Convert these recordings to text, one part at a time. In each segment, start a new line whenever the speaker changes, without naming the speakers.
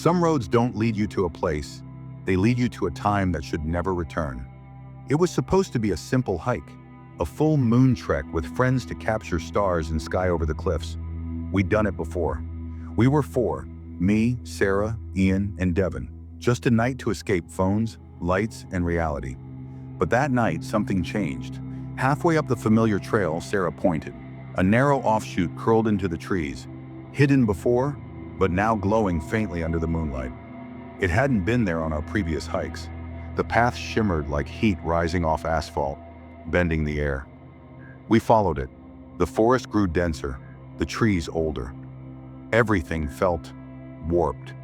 Some roads don't lead you to a place, they lead you to a time that should never return. It was supposed to be a simple hike, a full moon trek with friends to capture stars and sky over the cliffs. We'd done it before. We were four, me, Sarah, Ian, and Devin, just a night to escape phones, lights, and reality. But that night, something changed. Halfway up the familiar trail, Sarah pointed. A narrow offshoot curled into the trees, hidden before, but now glowing faintly under the moonlight. It hadn't been there on our previous hikes. The path shimmered like heat rising off asphalt, bending the air. We followed it. The forest grew denser, the trees older. Everything felt warped.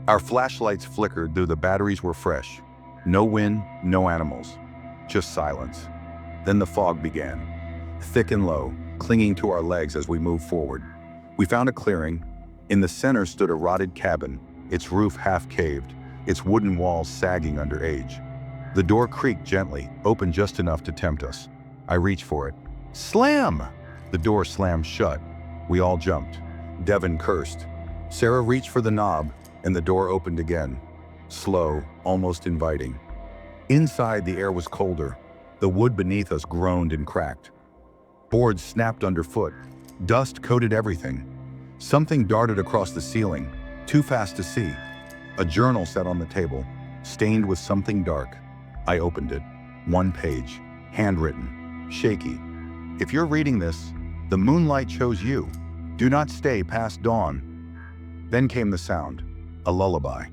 Our flashlights flickered though the batteries were fresh. No wind, no animals, just silence. Then the fog began, thick and low, clinging to our legs as we moved forward. We found a clearing. In the center stood a rotted cabin, its roof half caved, its wooden walls sagging under age. The door creaked gently, opened just enough to tempt us. I reached for it. Slam! The door slammed shut. We all jumped. Devin cursed. Sarah reached for the knob, and the door opened again. Slow, almost inviting. Inside, the air was colder. The wood beneath us groaned and cracked. Boards snapped underfoot. Dust coated everything. Something darted across the ceiling, too fast to see. A journal sat on the table, stained with something dark. I opened it. One page, handwritten, shaky. If you're reading this, the moonlight chose you. Do not stay past dawn. Then came the sound, a lullaby,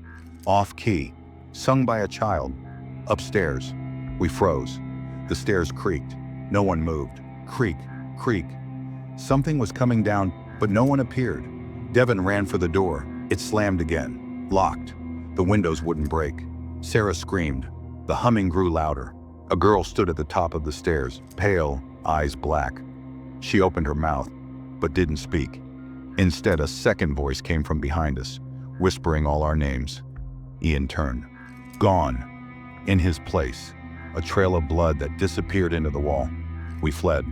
off key, sung by a child. Upstairs, we froze. The stairs creaked. No one moved. Creak, creak. Something was coming down, but no one appeared. Devin ran for the door. It slammed again, locked. The windows wouldn't break. Sarah screamed. The humming grew louder. A girl stood at the top of the stairs, pale, eyes black. She opened her mouth, but didn't speak. Instead, a second voice came from behind us, whispering all our names. Ian turned. Gone. In his place, a trail of blood that disappeared into the wall. We fled.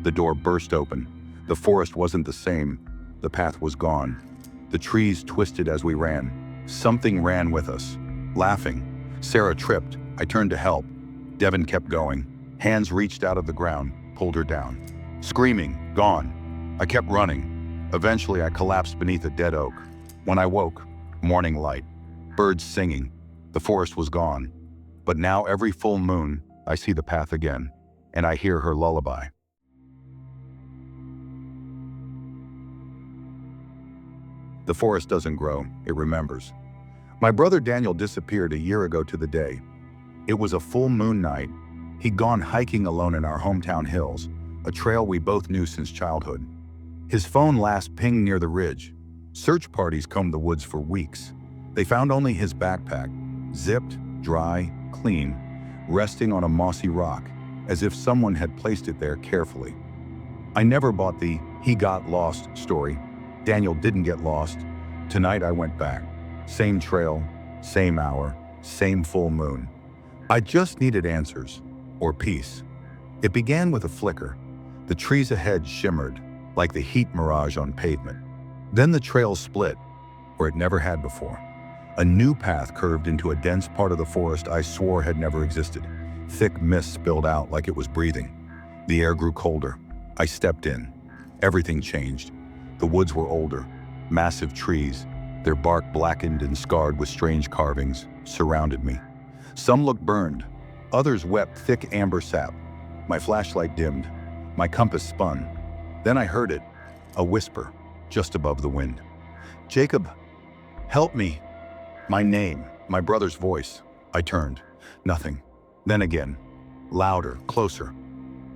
The door burst open. The forest wasn't the same. The path was gone. The trees twisted as we ran. Something ran with us, laughing. Sarah tripped. I turned to help. Devin kept going. Hands reached out of the ground, pulled her down. Screaming, gone. I kept running. Eventually, I collapsed beneath a dead oak. When I woke, morning light, birds singing. The forest was gone. But now every full moon, I see the path again, and I hear her lullaby. The forest doesn't grow, it remembers. My brother Daniel disappeared a year ago to the day. It was a full moon night. He'd gone hiking alone in our hometown hills, a trail we both knew since childhood. His phone last pinged near the ridge. Search parties combed the woods for weeks. They found only his backpack, zipped, dry, clean, resting on a mossy rock, as if someone had placed it there carefully. I never bought the "he got lost" story. Daniel didn't get lost. Tonight I went back. Same trail, same hour, same full moon. I just needed answers, or peace. It began with a flicker. The trees ahead shimmered, like the heat mirage on pavement. Then the trail split, where it never had before. A new path curved into a dense part of the forest I swore had never existed. Thick mist spilled out like it was breathing. The air grew colder. I stepped in. Everything changed. The woods were older, massive trees, their bark blackened and scarred with strange carvings, surrounded me. Some looked burned, others wept thick amber sap. My flashlight dimmed. My compass spun. Then I heard it, a whisper, just above the wind. Jacob, help me. My name, my brother's voice. I turned. Nothing. Then again. Louder, closer.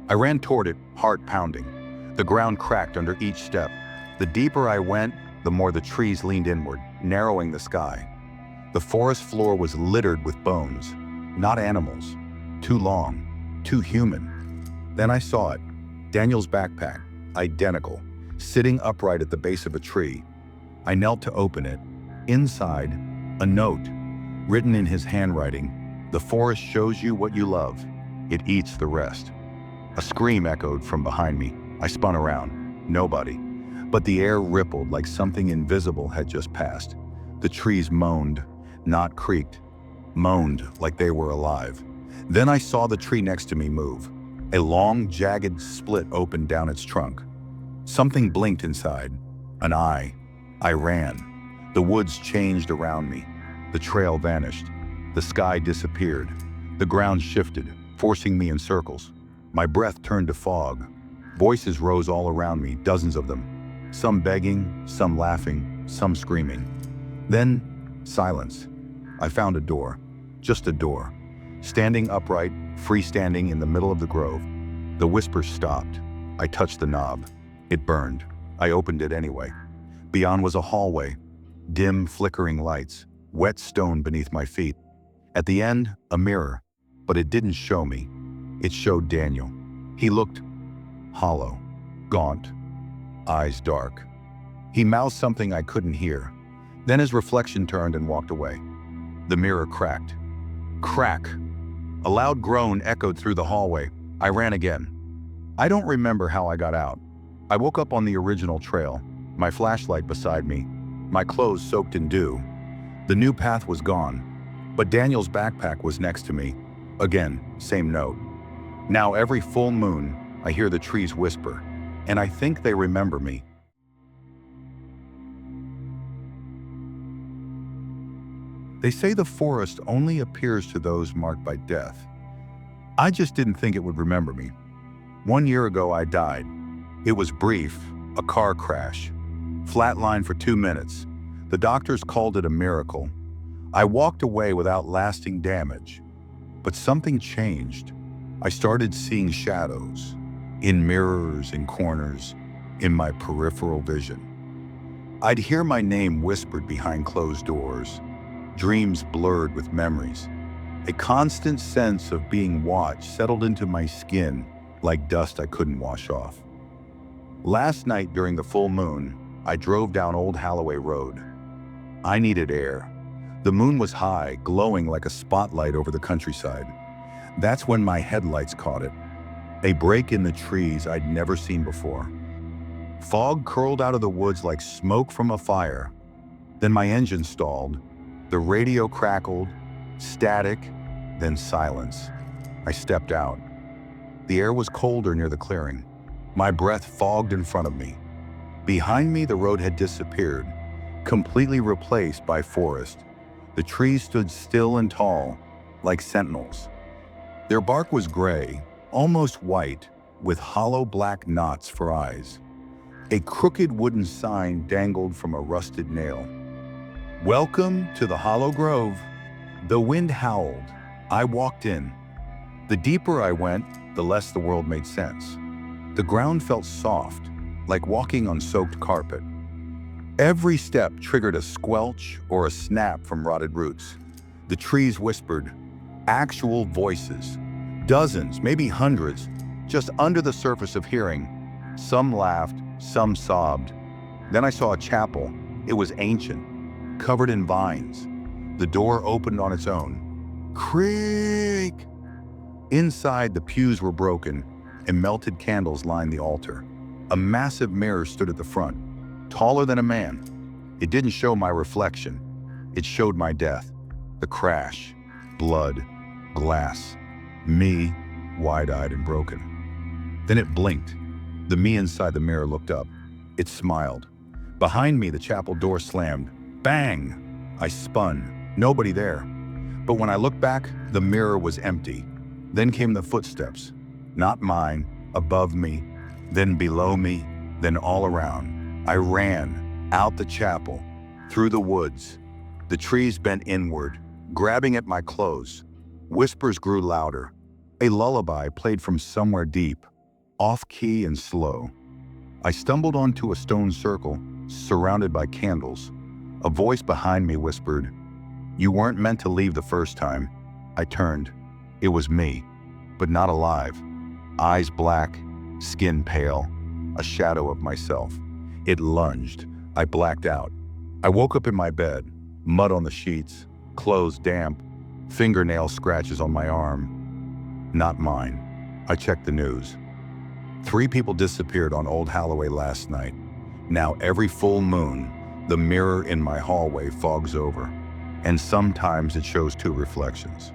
I ran toward it, heart pounding. The ground cracked under each step. The deeper I went, the more the trees leaned inward, narrowing the sky. The forest floor was littered with bones, not animals. Too long, too human. Then I saw it. Daniel's backpack, identical, sitting upright at the base of a tree. I knelt to open it. Inside, a note, written in his handwriting. The forest shows you what you love. It eats the rest. A scream echoed from behind me. I spun around. Nobody. But the air rippled like something invisible had just passed. The trees moaned, not creaked, moaned like they were alive. Then I saw the tree next to me move. A long, jagged split opened down its trunk. Something blinked inside. An eye. I ran. The woods changed around me. The trail vanished. The sky disappeared. The ground shifted, forcing me in circles. My breath turned to fog. Voices rose all around me, dozens of them. Some begging, some laughing, some screaming. Then, silence. I found a door. Just a door. Standing upright, freestanding in the middle of the grove. The whispers stopped. I touched the knob. It burned. I opened it anyway. Beyond was a hallway. Dim, flickering lights. Wet stone beneath my feet. At the end, a mirror. But it didn't show me. It showed Daniel. He looked hollow, gaunt, eyes dark. He mouthed something I couldn't hear. Then his reflection turned and walked away. The mirror cracked. Crack! A loud groan echoed through the hallway. I ran again. I don't remember how I got out. I woke up on the original trail, my flashlight beside me, my clothes soaked in dew. The new path was gone, but Daniel's backpack was next to me. Again, same note. Now every full moon, I hear the trees whisper, and I think they remember me. They say the forest only appears to those marked by death. I just didn't think it would remember me. 1 year ago, I died. It was brief, a car crash. Flatline for 2 minutes. The doctors called it a miracle. I walked away without lasting damage. But something changed. I started seeing shadows, in mirrors, in corners, in my peripheral vision. I'd hear my name whispered behind closed doors. Dreams blurred with memories. A constant sense of being watched settled into my skin like dust I couldn't wash off. Last night during the full moon, I drove down Old Holloway Road. I needed air. The moon was high, glowing like a spotlight over the countryside. That's when my headlights caught it. A break in the trees I'd never seen before. Fog curled out of the woods like smoke from a fire. Then my engine stalled. The radio crackled, static, then silence. I stepped out. The air was colder near the clearing. My breath fogged in front of me. Behind me, the road had disappeared, completely replaced by forest. The trees stood still and tall, like sentinels. Their bark was gray, almost white, with hollow black knots for eyes. A crooked wooden sign dangled from a rusted nail. "Welcome to the Hollow Grove." The wind howled. I walked in. The deeper I went, the less the world made sense. The ground felt soft, like walking on soaked carpet. Every step triggered a squelch or a snap from rotted roots. The trees whispered, actual voices. Dozens, maybe hundreds, just under the surface of hearing. Some laughed, some sobbed. Then I saw a chapel. It was ancient, covered in vines. The door opened on its own. Creak! Inside, the pews were broken, and melted candles lined the altar. A massive mirror stood at the front, taller than a man. It didn't show my reflection. It showed my death. The crash, blood, glass, me, wide-eyed and broken. Then it blinked. The me inside the mirror looked up. It smiled. Behind me, the chapel door slammed. Bang! I spun. Nobody there. But when I looked back, the mirror was empty. Then came the footsteps. Not mine, above me, then below me, then all around. I ran, out the chapel, through the woods. The trees bent inward, grabbing at my clothes. Whispers grew louder. A lullaby played from somewhere deep, off-key and slow. I stumbled onto a stone circle, surrounded by candles. A voice behind me whispered, "You weren't meant to leave the first time." I turned. It was me, but not alive. Eyes black, skin pale, a shadow of myself. It lunged. I blacked out. I woke up in my bed, mud on the sheets, clothes damp, fingernail scratches on my arm. Not mine. I checked the news. 3 people disappeared on Old Holloway last night. Now every full moon, The mirror in my hallway fogs over, and sometimes it shows two reflections.